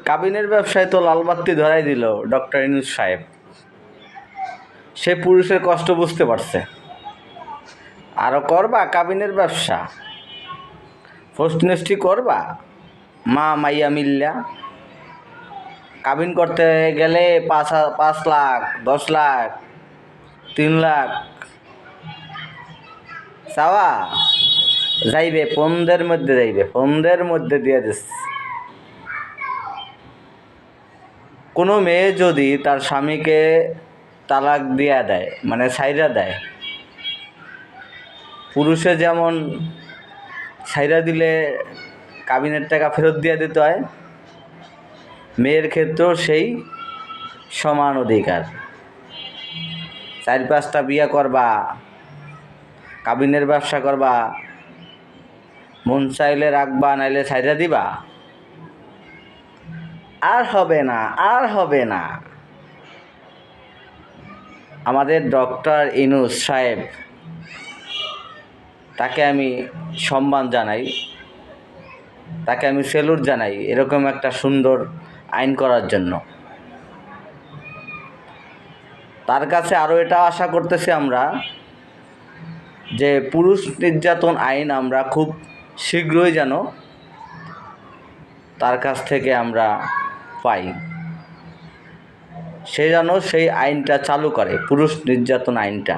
কাবিনের ব্যবসায় তো লালবাতি ধরাই দিল ডক্টর ইউনূস সাহেব। সে পুরুষের কষ্ট বুঝতে পারছে। আরও করবা কাবিনের ব্যবসা, ফষ্টি করবা মা মাইয়া মিল্লা। কাবিন করতে গেলে 5 লাখ 10 লাখ 3 লাখ চাওয়া যাইবে, ফন্দের মধ্যে যাইবে, ফন্দের মধ্যে দিয়ে দিচ্ছে। কোনো মেয়ে যদি তার স্বামীকে তালাক দিয়া দেয়, মানে ছাইরা দেয়, পুরুষে যেমন ছাইরা দিলে কাবিনের টাকা ফেরত দিয়ে দিতে হয়, মেয়ের ক্ষেত্রেও সেই সমান অধিকার। 4-5টা বিয়ে করবা, কাবিনের ব্যবসা করবা, মন চাইলে রাখবা, নাইলে ছাইরা দিবা, আর হবে না, আর হবে না। আমাদের ডক্টর ইউনূস সাহেব, তাকে আমি সম্মান জানাই, তাকে আমি স্যালুট জানাই এরকম একটা সুন্দর আইন করার জন্য। তার কাছে আরও এটা আশা করতেছি আমরা যে পুরুষ নির্যাতন আইন আমরা খুব শীঘ্রই যেন তার কাছ থেকে আমরা পাই, সে যেন সেই আইনটা চালু করে, পুরুষ নির্যাতন আইনটা।